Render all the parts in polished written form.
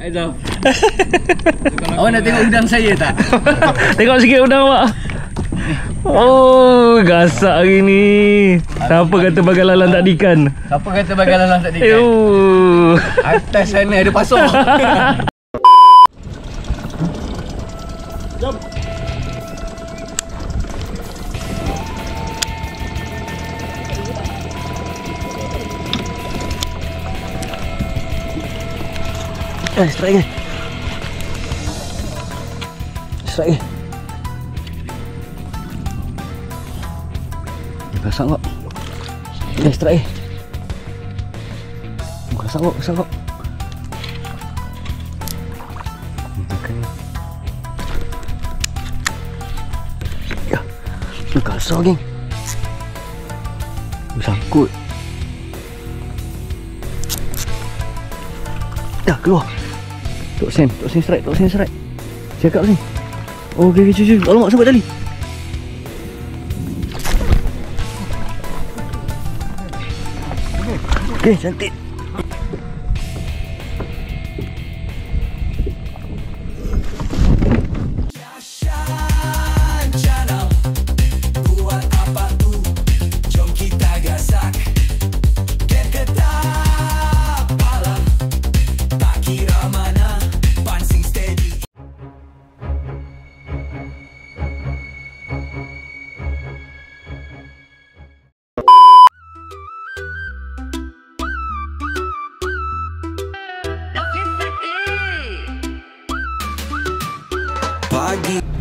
Aizam. Awak nak tengok udang saya tak? Tengok sikit udang awak. Oh, gasak hari ni. Siapa kata bagai lalang tak dikan? Siapa kata bagai lalang tak dikan? Atas sana ada pasar. Jom. Strike ni. Strike ni. Gasak kok. Strike ni. Gasak kok, gasak kok. Makan ni. Ya. Gasak geng. Sangkut. Dah keluar. Tok Sam strike, Tok Sam strike. Cakap ni. Oh, okey, cuy. Alamak, sampai tali. Okey, cantik.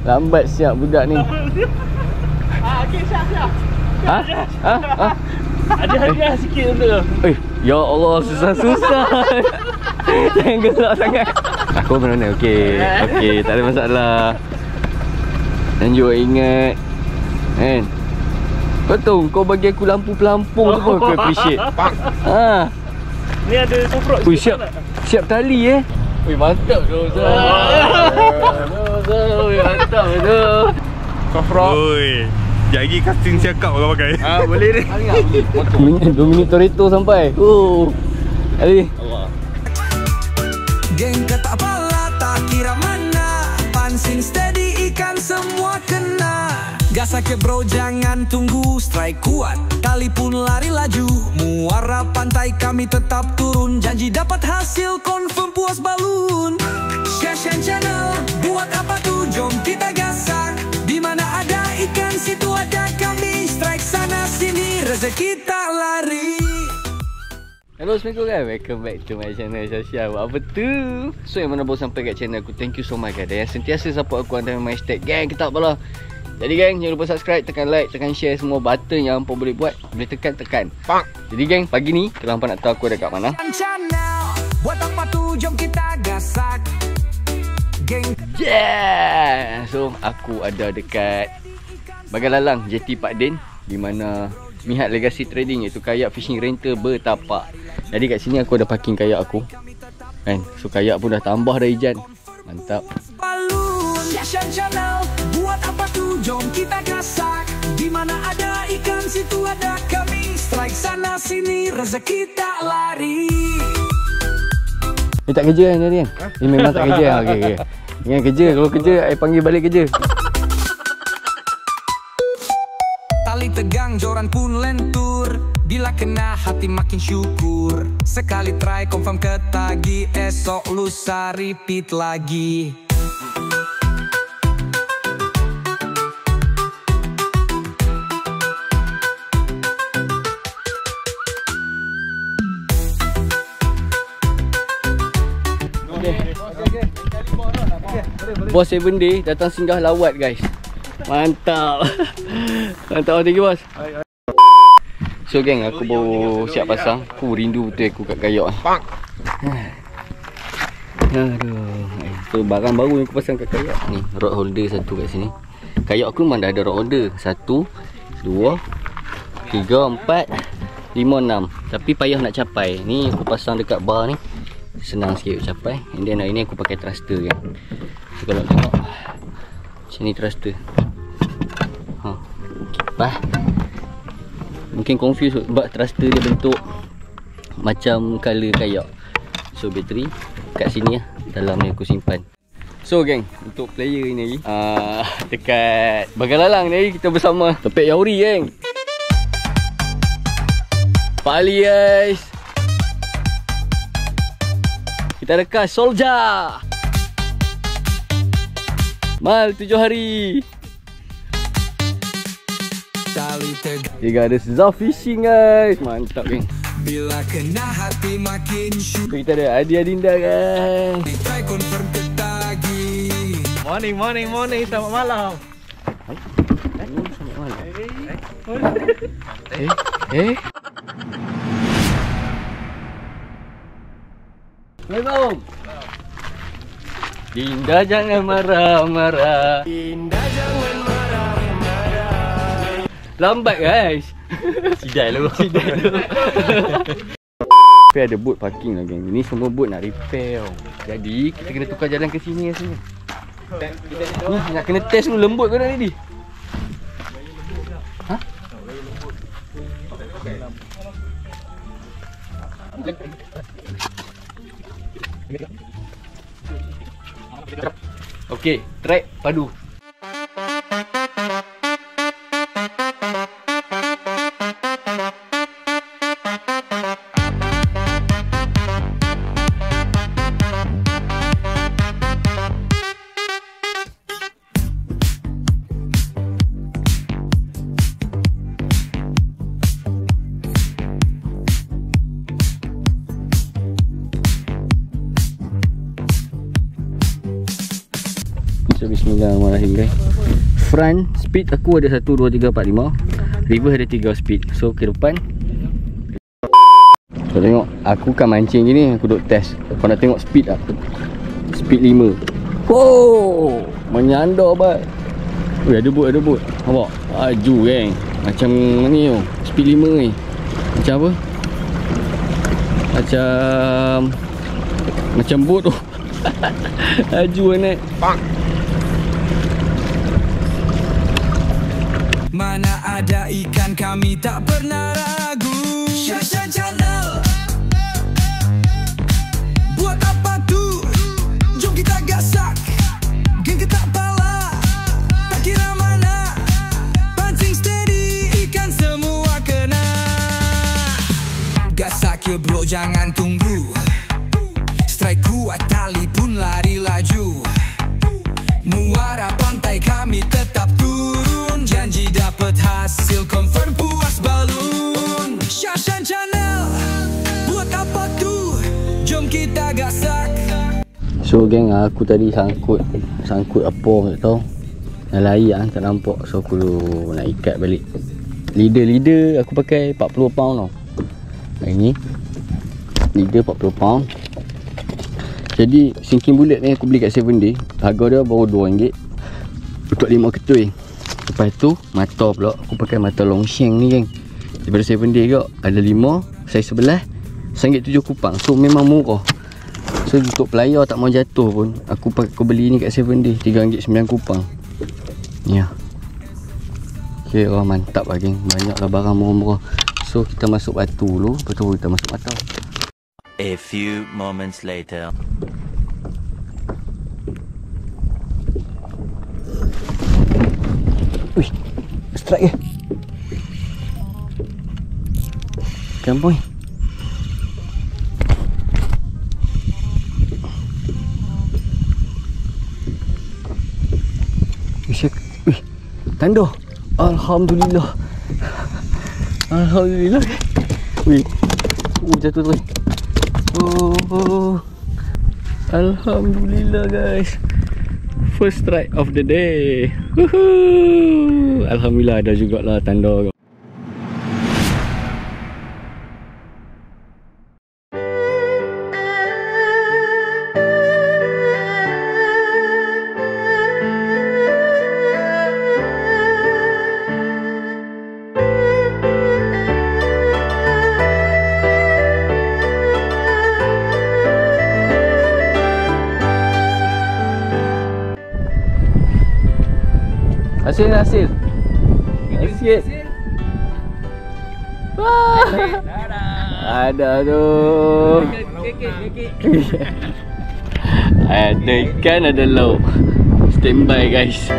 Lambat siap budak ni. Okey, siap. Ha? Ada hadiah sikit untuk tu. Ya Allah, susah-susah. Jangan gelak sangat. Aku mana? Okey, tak ada masalah. Dan juga ingat kan, kau tahu kau bagi aku lampu pelampung tu pun aku appreciate. Ni ada sofrot. Siap tali mantap tu. Mantap tu. Sofrot. Oi. Sekejap lagi casting siakap orang pakai. Boleh ni. 2 minit Toretto sampai. Ali. Allah. Geng kata pala tak kira mana, pancing steady ikan semua kena. Gas sakit bro, jangan tunggu, strike kuat tali pun lari laju. Muara pantai kami tetap turun, janji dapat hasil confirm puas balun. Shashan Channel, buat apa tuh, jom kita gasak. Di mana ada ikan situ ada kami, strike sana sini rezeki tak lari. Hello, Assalamualaikum guys. Welcome back to my channel Syasha. Buat apa tu? So yang mana baru sampai kat channel aku, thank you so much guys. Dan yang sentiasa support aku antara my hashtag gang kita apalah. Jadi gang, jangan lupa subscribe, tekan like, tekan share, semua button yang hampa boleh buat. Boleh tekan. Jadi gang, pagi ni kalau hampa nak tahu aku ada kat mana, Buat apa tu, jom kita gasak. Geng. yeah! So aku ada dekat Bagai Lalang, JT Pak Din, di mana Mihak Legacy Trading, iaitu kayak fishing rental bertapak. Jadi kat sini aku ada parking kayak aku kan. So kayak pun dah tambah dah Ijan. Mantap. Buat apa tu, jom kita gasak. Di mana ada ikan situ ada kami, strike sana sini rezeki tak lari. Ni tak kerja kan tadi kan? Ni memang tak kerja. Okey. Ingat kerja, kalau kerja I panggil balik kerja. Tali tegang, joran pun lentur. Bila kena hati makin syukur. Sekali try confirm ketagi, esok lusa repeat lagi. Bos 7 Day datang singgah lawat guys. Mantap. Mantap, thank you bos. So geng, aku baru siap pasang. Aku rindu betul aku kat kayak. Aduh. So barang baru yang aku pasang kat kayak ni, rod holder satu kat sini. Kayak aku memang dah ada rod holder 1, 2, 3, 4, 5, 6. Tapi payah nak capai. Ni aku pasang dekat bar ni, senang sikit capai. And then hari ni aku pakai thruster kan. So kalau tengok macam ni thruster. Kipas. Mungkin confused sebab thruster dia bentuk macam color kayak. So bateri kat sini lah. Dalam ni aku simpan. So geng, untuk player ni dekat Bagalalang ni kita bersama Topik Yauri geng. Pak Ali guys. Kita dekat Soldier. Mal 7 hari. Juga ada Zaf Fishing guys. Mantap geng. Bila kena hati makin syuk. Kita ada Adi Adinda guys. Try confirm ke tagi. Morning. Selamat malam. Assalamualaikum. Dinda jangan marah-marah. Dinda jangan marah-marah. Lambat guys. Sidai lu. Tapi ada boat parking lah geng. Ini semua boat nak repair. Jadi kita kena tukar jalan ke sini rasanya. Ni nak kena test dulu lembut ke tak ni? Ha? Okey, track padu. So bismillahirrahmanirrahim guys. Front speed aku ada 1, 2, 3, 4, 5. Reverse ada 3 speed. So ke depan. So tengok, aku kan mancing gini, aku duk test. Kau nak tengok speed tak? Speed 5. Wow, menyandar bat. Oi, ada bot. Nampak? Laju geng. Macam ni tu. Speed 5 ni. Macam apa? Macam bot tu. Laju anak. Mana ada ikan kami tak pernah ragu. Shashan Channel. Buat apa tu? Jom kita gasak. Geng ketak pala. Tak kira mana. Pancing steady, ikan semua kena. Gasak ya bro, jangan tunggu. Strike kuat, tali pun lari laju. Muara pantai kami tetap turun. Janji dapat hasil, confirm puas balun. Shashan Channel. Buat apa tu? Jom kita gasak. So geng, aku tadi sangkut apa tak tahu. Dalam air tak nampak. So aku nak ikat balik. Leader aku pakai 40 pound tau. Ini leader 40 pound. Jadi sinking bullet ni aku beli kat 7 Day. Harga dia baru RM2 untuk 5 ketui. Lepas tu mata pula aku pakai mata Longshan ni geng. Daripada 7 Day juga. Ada 5 saiz sebelah, RM1.7 kupang. So memang murah. So untuk pelayar tak mau jatuh pun, aku beli ni kat 7 Day RM3.9 kupang. Ya. Okay, wah mantap lah geng. Banyak lah barang murah-murah. So kita masuk batu dulu. Lepas tu kita masuk mata. A few moments later. Wih, strike Ikan boy. Wih, tanda. Alhamdulillah. Wih, jatuh terus. Alhamdulillah guys. First strike of the day. Woohoo. Alhamdulillah ada jugalah tanda. Hasil. Wah. Ada tu. Ada ikan, ada lauk. Standby guys.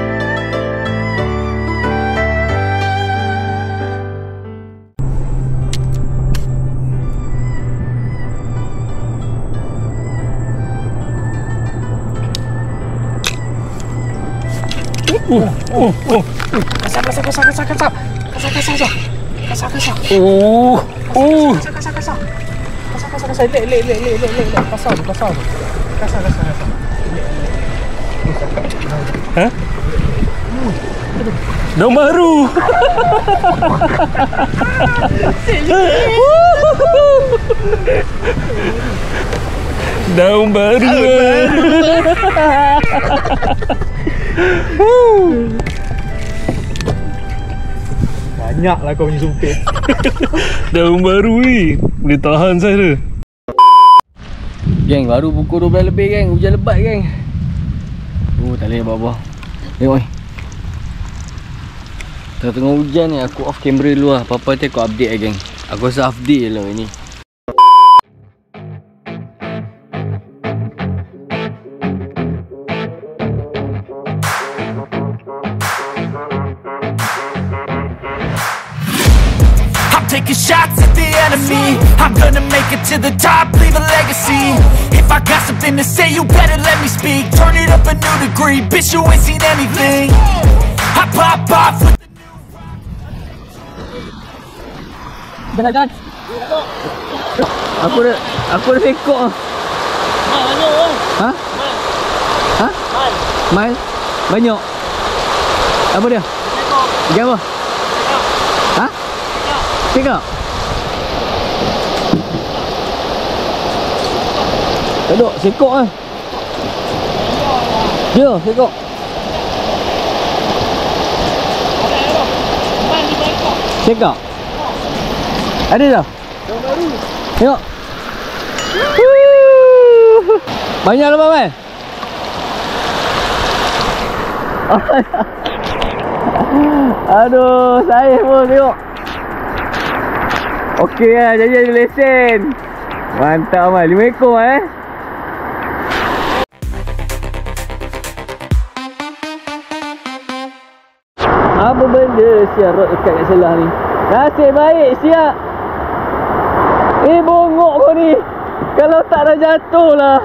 Daun baru. Daun baru. Banyaklah kau punya sumpit. Daun baru ni. Boleh tahan saya. Geng, baru pukul 12 lebih geng. Hujan lebat geng. Tak boleh bawah. Tengok ni. Tengah hujan ni aku off kamera dulu lah. Apa-apa nanti aku update lah geng. Aku rasa half day lah ini. Taking shots at the enemy. I'm gonna make it to the top, leave a legacy. If I got something to say, you better let me speak. Turn it up a new degree, bitch, you ain't seen anything. I pop off with Jalan. Aku dah sekok ah. Ha? Ha? Mal. Banyak. Apa dia? Ikan apa? Ha? Sekok. Duduk, sekok ah. Ya, sekok. Sekok. Ada dah? Tengok. Banyak lepas kan? Aduh, saya pun tengok. Okey lah, jadi lesen. Mantap Mal, 5 ekor Apa benda siap rod dekat kat selah ni? Nasib baik siap. Bongok kau ni. Kalau tak dah jatuh lah.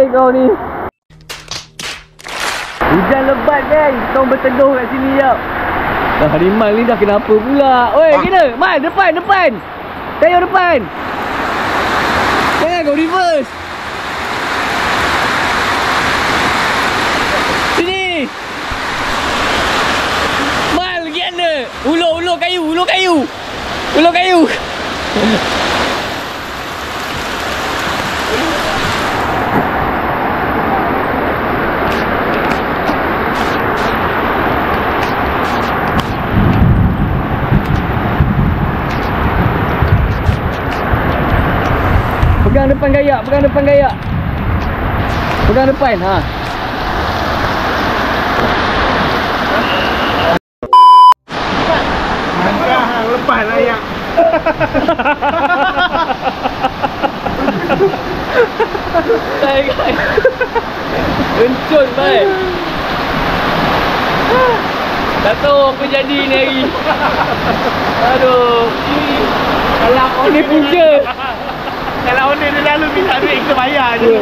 Kau ni. Hujan lebat geng. Kita berteduh kat sini jap. Dah harimau ni dah kenapa pula? Oi, kena. Mal, depan. Tengok depan. Jangan kau reverse. Sini. Mal, gana. Ulur kayu. Pegang depan gayak. Pegang depan, ha. Lepas lah yang. Guys. Kencun baik. Tak tahu apa jadi ni hari. Aduh. Kalau Ini punca. Kalau owner dia lalu minta duit, kita bayar je.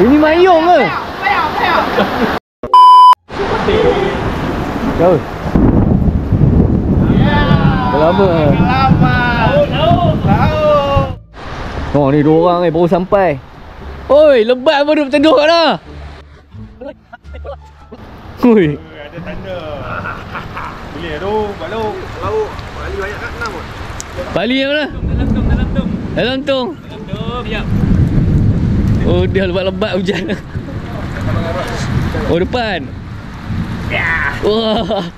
Ini mayung ke? Jauh. Lama. Oh, ni 2 orang baru sampai. Oi, lebat apa duduk berteduh kat dah? Oi. Ada tanda. Boleh tu, buat lauk. Bali banyak kat 6 kot. Bali yang mana? Dalam tong. Siap. Oh, dia lebat-lebat hujan. Oh, depan. Wah.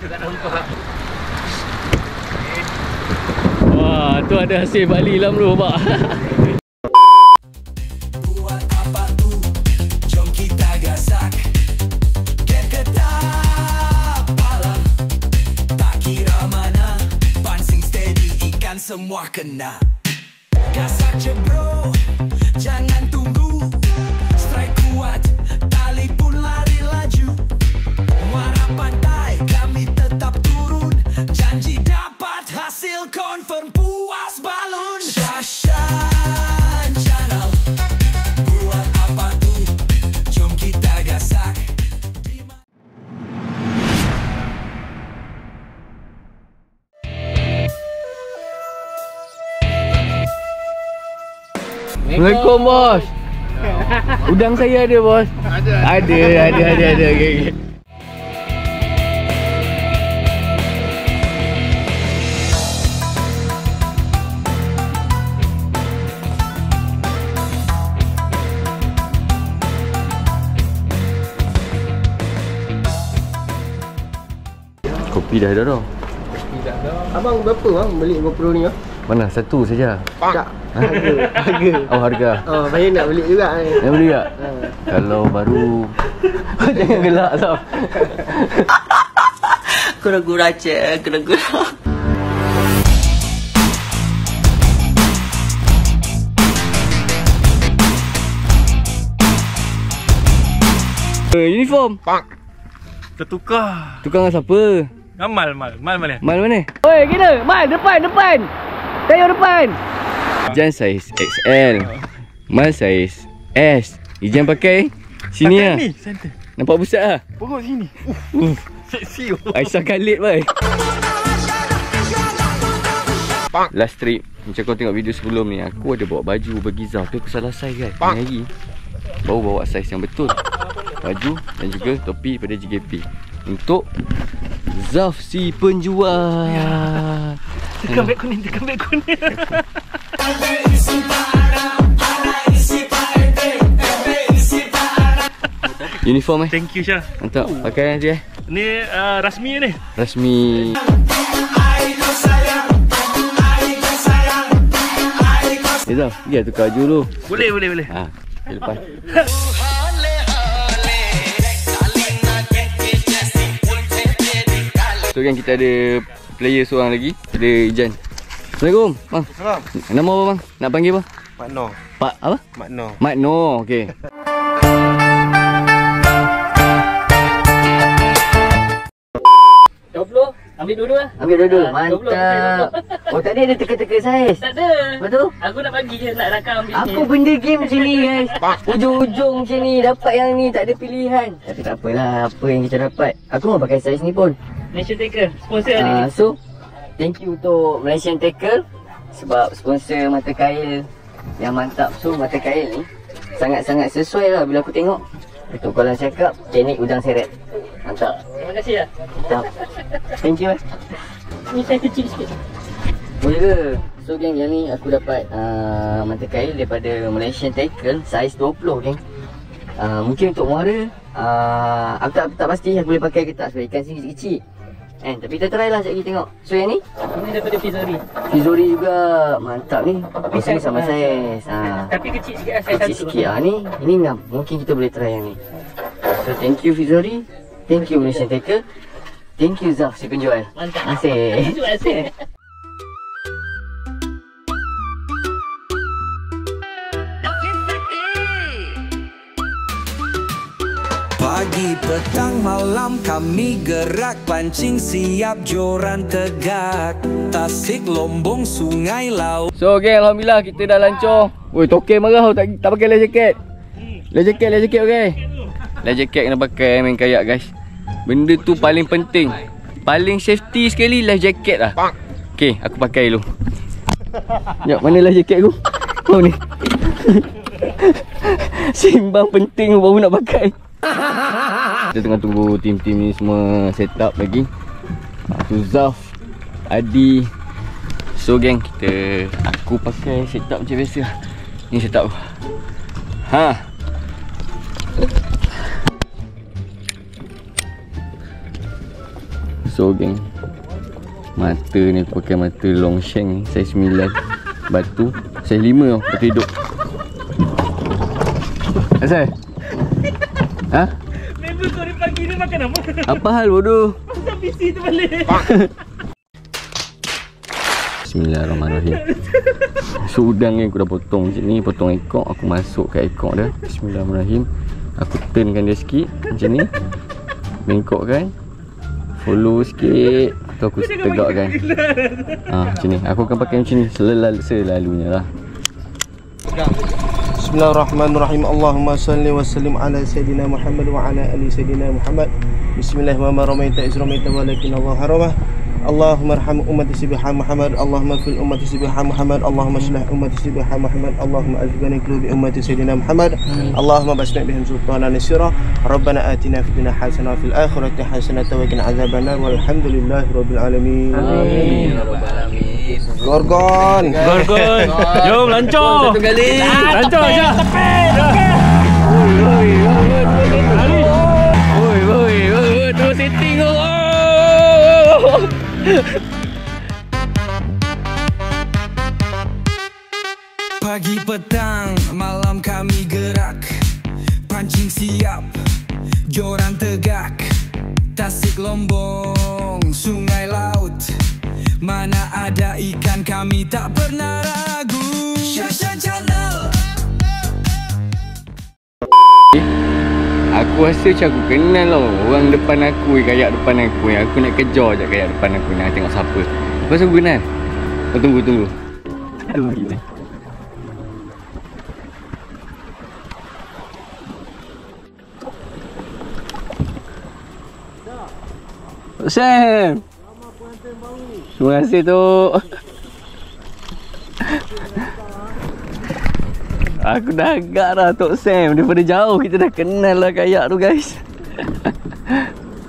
Wah, tu ada hasil Bali lah bro, pak. semua kena. Gas aja bro, jangan tunggu. Strike kuat, tali pun lari laju. Muara pantai, kami tetap turun. Janji dapat hasil confirm puas balun. Shashan Channel, buat apa tuh? Jom kita gasak. Assalamualaikum bos. Udang saya ada bos. Ada. Okay. Kopi dah ada dah. Abang berapa bang beli GoPro ni? Mana? Satu saja. Tak. Harga. Oh harga. Oh, saya nak beli juga ni. Nak beli tak? Kalau baru jangan gelak Saf. Gura-gura je, gura-gura. Uniform. Tertukar. Tukang dengan siapa? Mal mana? Mal mana? Oi, kena. Mal depan. Tayar depan. Ijan saiz XL. Mal saiz S. Ijan pakai sini lah. Ni, center. Nampak besar lah. Perut sini. Seksi. Aisyah Khalid boy. Last trip, macam kau tengok video sebelum ni, aku ada bawa baju bagi Zaf. Tu aku salah size kan. Ni hari baru bawa saiz yang betul. Baju dan juga topi pada JKP untuk Zaf si penjual. Tekan beg kuning. Uniform Thank you Syah. mantap. Pakai nanti Ni rasmi ni. rasmi. Zaf, dia tukar baju dulu. Boleh. Ha, lepas. So kan kita ada player seorang lagi. Ada Ijan. Assalamualaikum bang. Salam. Nama apa bang? Nak panggil apa? Mak Noh. Pak apa? Mak Noh. Mak Noh. Okey. Ambil dua-dua lah. Ambil dua-dua. Mantap. Oh tadi ada teka-teka saiz. Tak ada. Betul? Aku nak bagi je, nak rakam ambil Apa benda game macam ni guys? Ujung-ujung macam ni dapat yang ni, tak ada pilihan. Tapi tak apalah, apa yang kita dapat. Aku mau pakai saiz ni pun. Nation Taker, sponsor hari ni. So thank you untuk Malaysian Tackle sebab sponsor mata kail yang mantap. So mata kail ni sangat-sangat sesuai lah bila aku tengok. Itu kalau cakap teknik udang seret. Mantap. Terima kasih lah. Mantap. Thank you. Ni saya kecil sikit. Boleh ke? So geng, yang ni aku dapat mata kail daripada Malaysian Tackle saiz 20 geng. Mungkin untuk muara aku tak pasti aku boleh pakai ke tak sebab ikan sini kecil. Tapi kita try lah sekejap lagi tengok. So yang ni? Ini daripada Fizori. Fizori juga. Mantap ni. Mesti sama saiz. Tapi kecil sikit lah, saiz Kecil satu. sikit. Ini ngam. Mungkin kita boleh try yang ni. So thank you Fizori. Thank you Malaysian Tackle. Thank you Zaf si penjual. Mantap. Asyik. Terima kasih. Pagi, petang, malam kami gerak pancing siap joran tegak. Tasik, Lombong, sungai, laut. So geng, alhamdulillah kita dah lancor. Oi, toke marah tak pakai life jacket. Life jacket okey. Life jacket kena pakai main kayak guys. Benda tu paling penting. Paling safety sekali life jacket lah. Okey, aku pakai dulu. Jap, mana life jacket aku? Oh ni. Simbang penting baru nak pakai. Kita tengah tunggu tim-tim ni semua set up lagi. Tu Zaf, Adi. So geng, aku pakai setup macam biasa. Ni setup. So geng, mata ni aku pakai mata Longshan saiz 9. Batu saiz 5 tau, batu hidup. Asal? Member kau hari pagi ni makan apa? Apa hal bodoh? Pasal PC tu balik. Bismillahirrahmanirrahim. So udang ni aku dah potong macam ni. Potong ekor, aku masuk kat ekor dia. Bismillahirrahmanirrahim. Aku turnkan dia sikit macam ni. Bengkokkan. Follow sikit. Tu aku tegakkan. Macam ni. Aku akan pakai macam ni selalunya lah. Bismillahirrahmanirrahim. Allahumma salli wa sallim ala Sayyidina Muhammad wa ala ali Sayyidina Muhammad. Bismillahirrahmanirrahim. Ramaita walakin Allah haramah. Allahumma arham ummati sibiha Muhammad. Allahumma fil ummati sibiha Muhammad. Allahumma shlih ummati sibiha Muhammad. Allahumma azbani qulubi ummati Sayyidina Muhammad. Allahumma basmi' bihim sultanan nasira. Rabbana atina fid dunya hasanah wa fil akhirati hasanah wa qina adzabannar. Walhamdulillahi rabbil alamin. Amin. Gorgon. Jom lancor. Satu kali. Lancor je. Oi. Tu setting oh. Pagi petang malam kami gerak, pancing siap, joran tegak, tasik lombong, sungai laut, mana ada ikan kami tak pernah ragu. Shashan Channel. Aku rasa macam aku kenal tau orang depan aku, kayak depan aku. Yang aku nak kejar je kayak depan aku, nak tengok siapa. Lepas tu aku kenal. Tunggu. Sam. Terima kasih tu. Aku dah agak dah Tok Sam. Daripada jauh kita dah kenal lah kayak tu guys.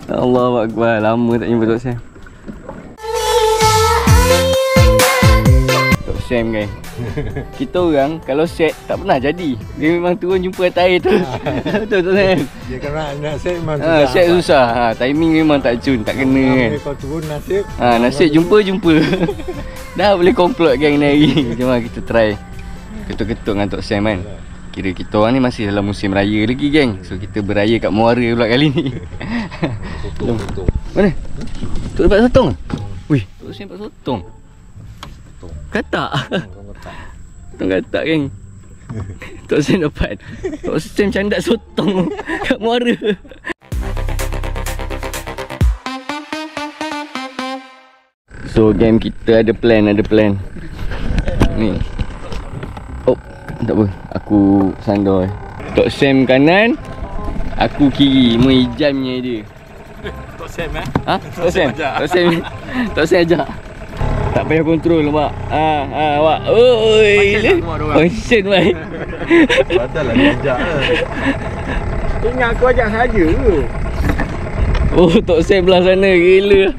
Allahu Akbar. Lama tak jumpa Tok Sam. Tok Sam guys. Kita orang kalau set tak pernah jadi. Dia memang turun jumpa atas air tu. Betul Tok Sam. Dia kena nak set memang susah. Set susah. Timing memang tak cun, tak kena kan. Kau turun nasib. Nasib jumpa. Dah boleh komplot gang ni hari. Jom lah kita try. Ketuk-ketuk dengan Tok Sam kan. Kira kita orang ni masih dalam musim raya lagi geng. So kita beraya kat Muara pula kali ni. Jom. Mana? Tok dapat sotong? Wih, Tok Sam dapat sotong. Katak. Sotong katak geng. Tok Sam dapat. Tok Sam candak sotong kat Muara. So game kita ada plan. Ni. Oh, tak apa. Aku sandar. Tok Sam kanan, aku kiri. Jamnya dia. Tok Sam Tok Sam. Tok Sam ajak. Tak payah kontrol nampak. Awak. Oi. Passion baik. Batal lah dia ajak lah. Ingat aku ajak saja ke? Oh, Tok Sam belah sana gila.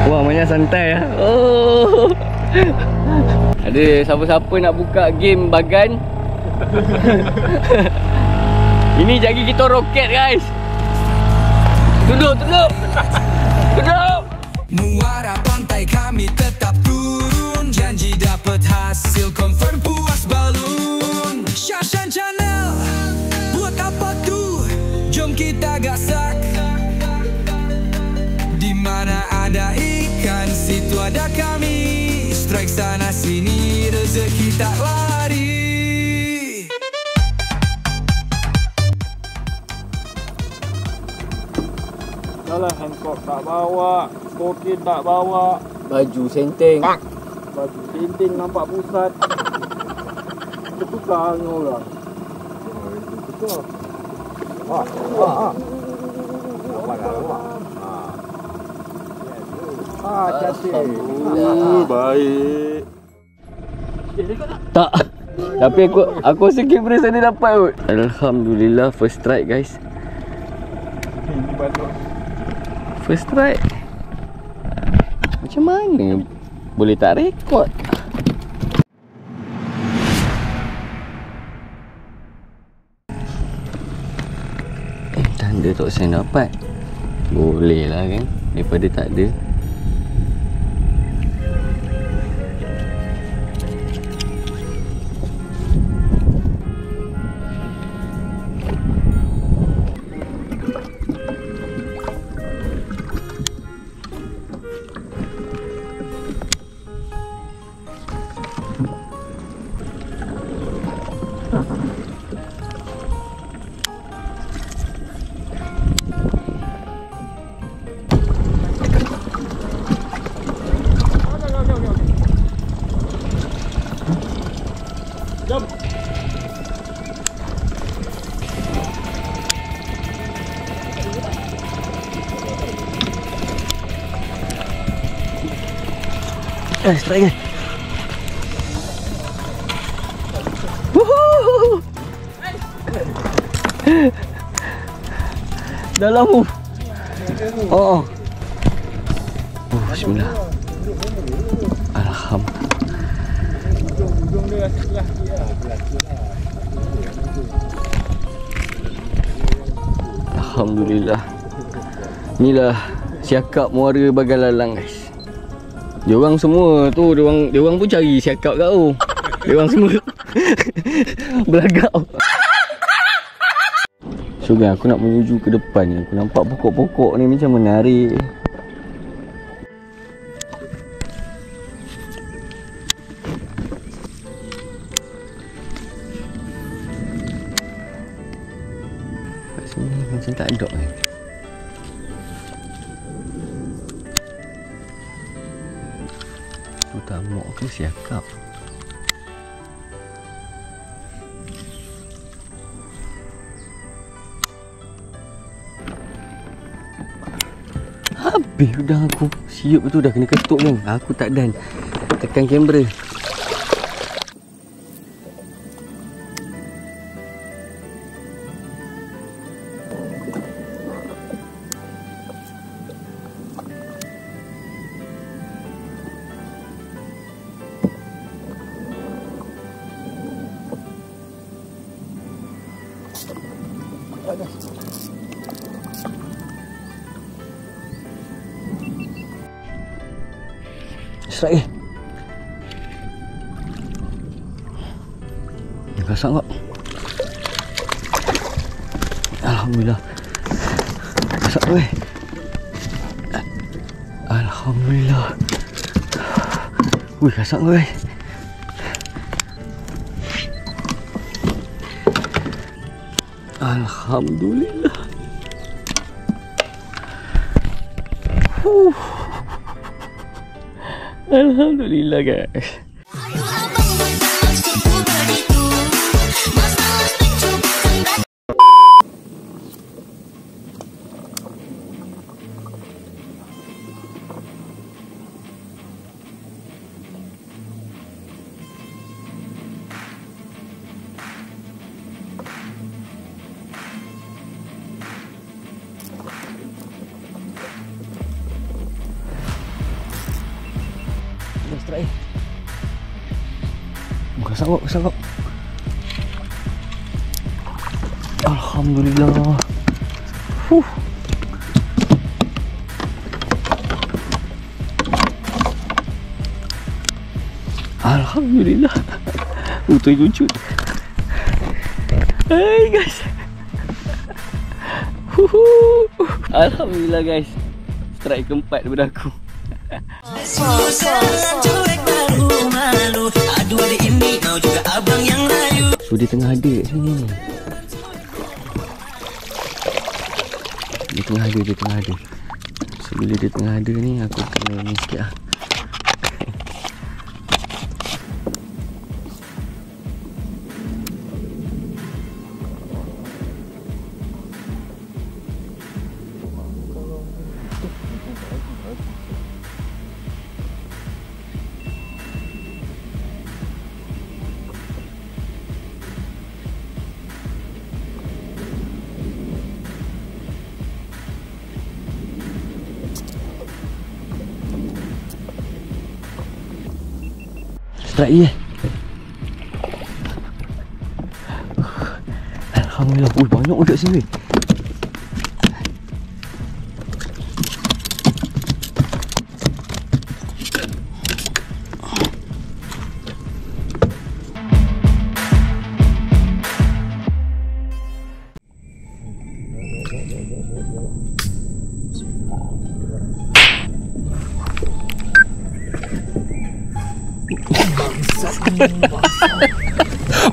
Wah, banyak santai lah. Oh. Ada siapa-siapa nak buka game bagan? Ini jadi kita roket guys. Duduk. Muara pantai kami tetap turun, janji dapat hasil confirm puas balun. Shashan Channel, buat apa tu? Jom kita gasak. Di mana ada ikan, situ ada kami. Strike sana sini, rezeki tak lari. Dahlah, handcock tak bawa, stokin tak bawa, Baju senteng. baju tinting nampak pusat. Tertukar dengan orang. Betul. Cantik. Baik. Tak. Tapi aku rasa kamera sana dapat kot. Alhamdulillah first strike guys. First strike. Macam mana boleh tak rekod? Tanda Tok Sam dapat. Boleh lah kan, daripada tak ada. Strike guys. Dalam mu. Oh. Bismillah. Alhamdulillah. Inilah siakap muara Bagalalang guys. Diorang semua tu, diorang pun cari siakap kat tu. Diorang semua belagak. So guys, aku nak menuju ke depan ni. Aku nampak pokok-pokok ni macam menarik. Kat sini macam tak ada ni. Tu tamuk ke siakap? Habis dah aku. Siup tu dah kena ketuk kan. Aku tak dan tekan kamera. Strike ni kasar kok. Alhamdulillah. Kasar tu Alhamdulillah. Wih, kasar tu Alhamdulillah. Alhamdulillah guys. Strike. Bukan sanggup. Alhamdulillah. Alhamdulillah. Utuh lucu. Hai guys. Alhamdulillah guys. Strike keempat daripada aku. So dia tengah ada kat sini ni. Dia tengah ada. So bila dia tengah ada ni, aku kena ni sikit lah. Strike ye. Alhamdulillah. Banyak dekat sini.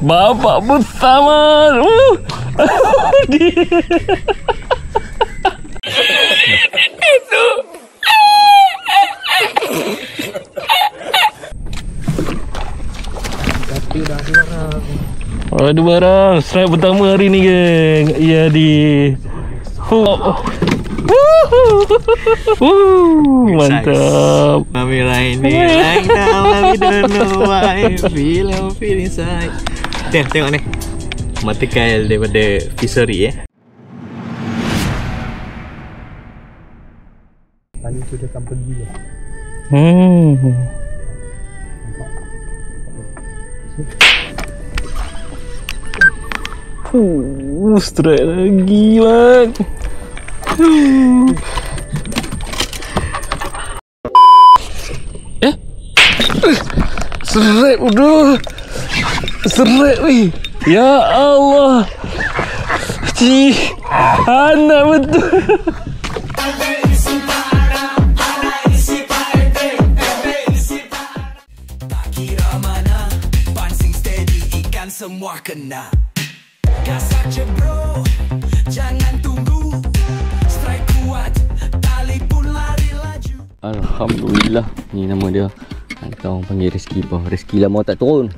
Bapak bersama itu. Ada barang strike pertama hari ni geng. Ia di Mantap. Mami right now, mami don't know why. Feel inside. Tengok ni. Mata kail daripada Fishery Tadi tu dia akan pergi lah. Strike lagi man. Seret udah. Seret weh. Ya Allah. Cik. Anak betul. Tak kira mana, pancing steady ikan semua kena. Gas saja bro, jangan tunggu. Strike kuat, tali pun lari laju. Alhamdulillah. Ni nama dia. Kau panggil Rezeki apa? Rezeki lama tak turun.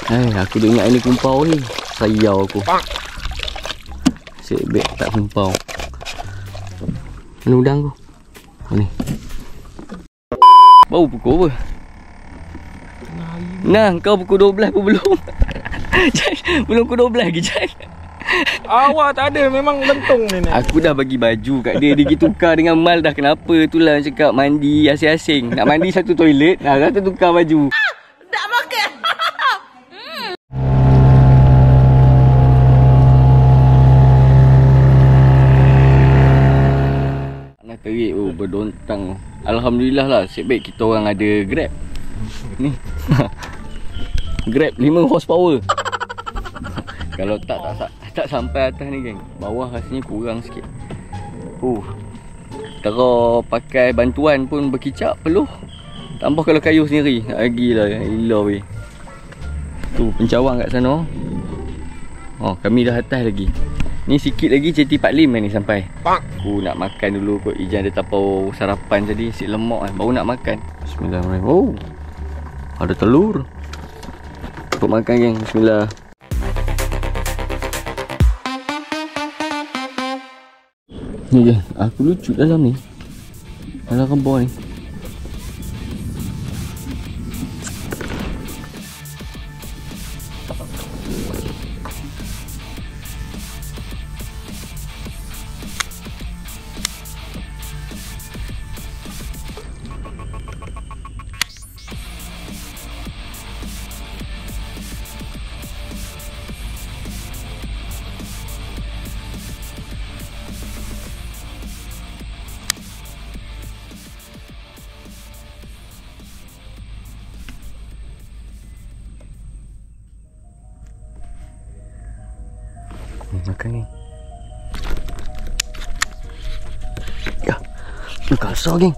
Aku dah ingat ni kumpau ni. Sayau aku. Asyik beg tak kumpau. Mana udang aku? Ni. Bau pukul apa? Nah, kau pukul 12 pun belum. Belum pukul 12 lagi, Jai. Awak tak ada, memang lentung ni. Aku dah bagi baju kat dia. Dia pergi tukar dengan Mal dah. Kenapa? Itulah cakap mandi asing-asing. Nak mandi satu toilet, kata tukar baju. Tak makan. Nak terik berdontang. Alhamdulillah lah. Asyik baik kita orang ada Grab. Ni. Grab 5 horsepower. Kalau tak sampai atas ni geng. Bawah rasanya kurang sikit. Kalau pakai bantuan pun berkicap peluh. Tambah kalau kayu sendiri. Lagilah gila weh. Tu pencawang kat sana. Kami dah atas lagi. Ni sikit lagi JT45 ni sampai. Aku nak makan dulu kot. Ijan ada tapau sarapan tadi. Asyik lemak kan. Baru nak makan. Bismillahirrahmanirrahim. Ada telur. Untuk makan geng. Bismillah. Ni je, aku lucu dalam ni. Dalam kebor ni. Makan ni. Ya. Dia kasar geng.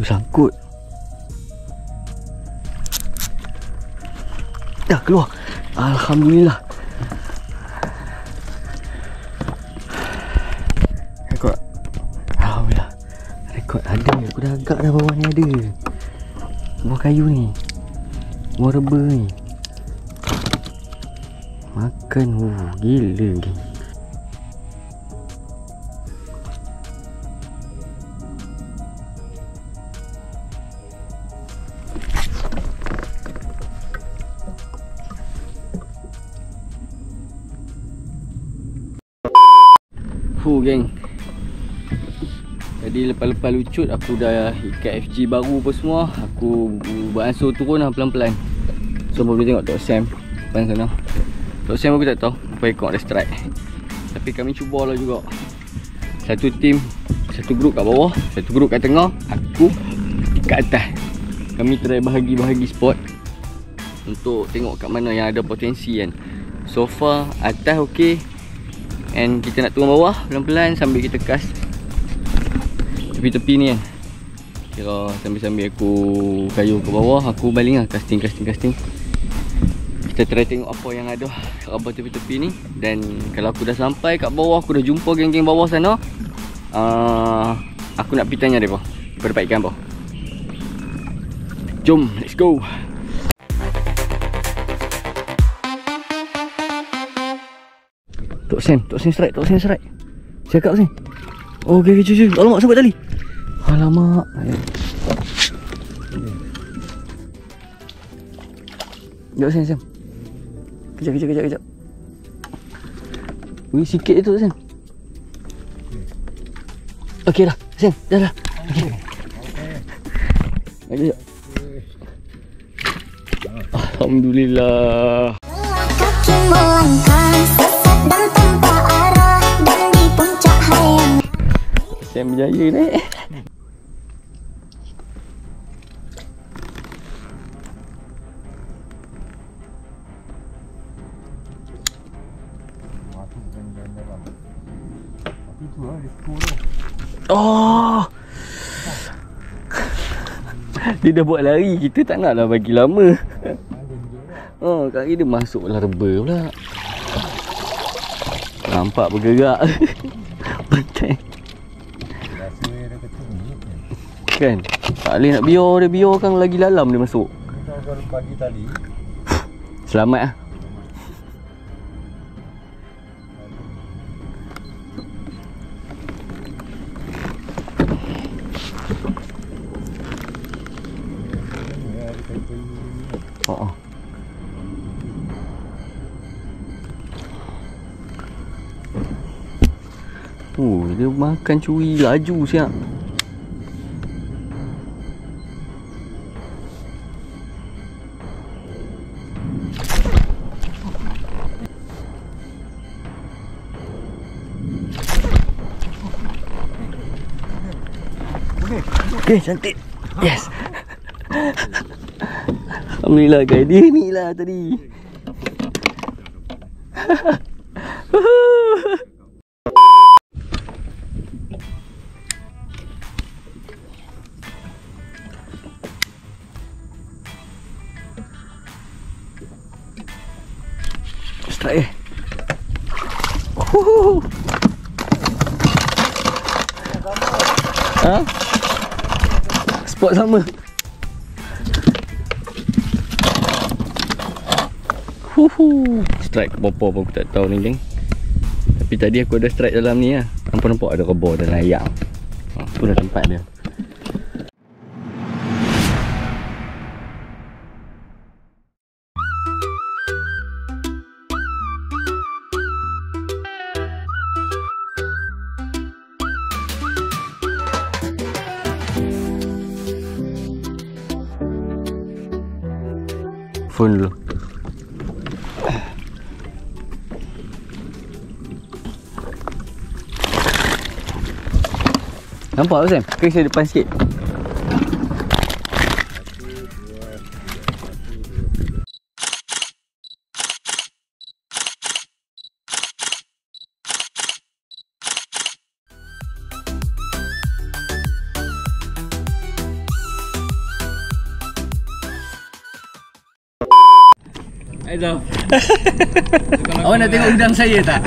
Sangkut. Dah keluar. Alhamdulillah. Rekod. Alhamdulillah. Rekod ada. Aku dah agak dah bawah ni ada. Buah kayu ni. Buah reba ni. Makan gila geng. Geng. Jadi lepas-lepas lucut aku dah ikat FG baru apa semua. Aku beransur turun lah pelan-pelan. So boleh tengok Tok Sam depan sana. Tok Sam aku tak tahu apa ikut ada strike. Tapi kami cubalah juga. Satu tim, satu grup kat bawah, satu grup kat tengah, aku kat atas. Kami try bahagi-bahagi spot untuk tengok kat mana yang ada potensi kan. So far atas okey. And kita nak turun bawah pelan-pelan sambil kita cast tepi-tepi ni kan. Kira sambil-sambil aku kayu ke bawah, aku baling lah casting. Kita try tengok apa yang ada kat bawah tepi-tepi ni. Dan kalau aku dah sampai kat bawah, aku dah jumpa geng-geng bawah sana, aku nak pergi tanya mereka apa dapat ikan apa. Jom, let's go. Tok Sam strike. Cakap Sam. Oh, okey, cuy. Alamak, sampai tali. Alamak. Sekejap Sam. Kejap. Wih, sikit je tu Sam. Okey dah, Sam. Dah. Okey. Sekejap. Alhamdulillah. Kaki melangkah sesat dan tanpa arah, dan di puncak hayang. Sam berjaya ni. Oh. Dia dah buat lari, kita tak naklah bagi lama. Oh, kaki dia masuk dalam reba pula. Nampak bergerak. Pantai. Kan? Tak boleh nak biar dia, biarkan lagi dalam dia masuk. Pagi tadi. Selamat lah. Oh, dia makan curi laju siap. Okay, cantik. Yes. Alhamdulillah, guys. Dia ni lah tadi. Strike. Ha? Spot sama. Strike berapa pun aku tak tahu ni, geng. Tapi tadi aku ada strike dalam ni lah. Nampak ada rebor dan layang. Tu dah tempat dia. Phone dulu. Nampak tak Sam? Kes saya depan sikit. Aizam. Awak nak tengok udang saya tak?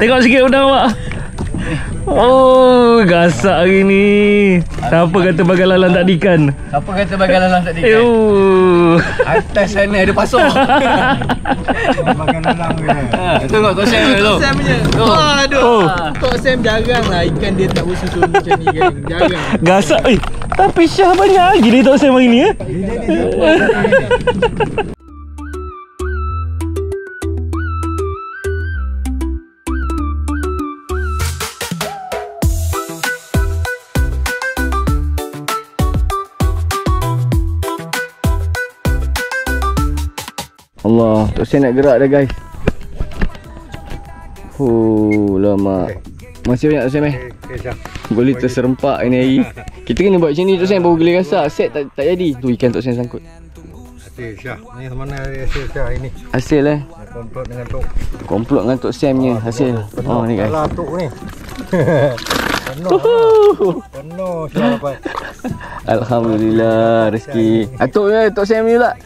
Tengok sikit udang awak. Oh, gasak hari ni. Siapa kata bagai lalang tak dikan? Siapa kata bagai lalang tak dikan? Atas sana ada pasar. Bagai lalang dia. Tengok Tok Sam tu. Tok Sam punya. Aduh. Tok Sam jarang lah ikan dia tak bersusun macam ni, kan. Jarang. Gasak. Tapi Syah banyak lagi dia Tok Sam hari ni. Allah, Tok Sam nak gerak dah, guys. Lama. Masih banyak Tok Sam boleh terserempak ini hari. Kita kena buat macam ni Tok Sam, baru boleh rasa set tak jadi. Tu ikan Tok Sam sangkut. Hasil Syah. Ni mana hasil Syah ini? Hasil Komplot dengan Tok. Komplot dengan Tok Sam nya hasil. Oh ni guys. Alah Tok ni. Penuh Syah dapat. Alhamdulillah rezeki. Atuk ya Tok Sam ni pula.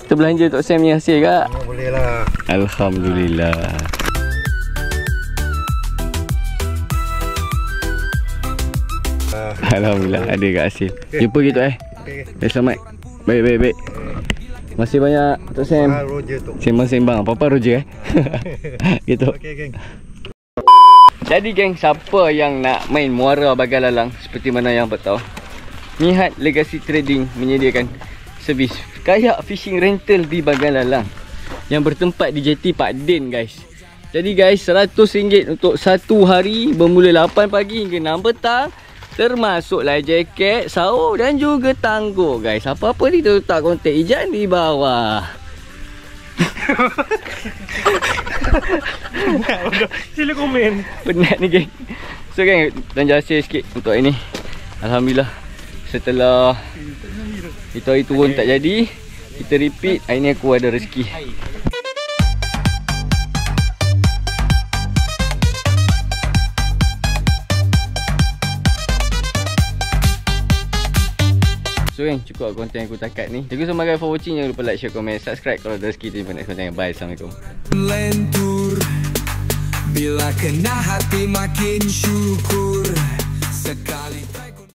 Kita belanja Tok Sam ni hasil kak. Boleh lah. Alhamdulillah. Alhamdulillah ada kat hasil. Jumpa gitu. Selamat. Baik. Masih banyak Tok Sam. Roger tu. Sembang-sembang. Apa-apa Roger Gitu. Okey geng. Jadi geng, siapa yang nak main muara bagan lalang seperti mana yang bertahu, Nihat Legacy Trading menyediakan servis kayak fishing rental di bagan lalang yang bertempat di JT Pak Din guys. Jadi guys, RM100 untuk satu hari bermula 8 pagi hingga 6 petang. Termasuk life jacket, sahur dan juga tangguh guys. Apa-apa ni tu letak kontak Ijan di bawah. Sila komen. Penat ni geng. So geng, belanja hasil sikit untuk ini. Alhamdulillah, setelah itu hari turun tak jadi, kita repeat. Hari ni aku ada rezeki. So geng, cukup konten aku takat ni. Thank you so much guys for watching. Jangan lupa like, share, comment, subscribe kalau ada rezeki. Terima kasih. Bye. Assalamualaikum. Lentur, bila kena hati makin syukur sekali.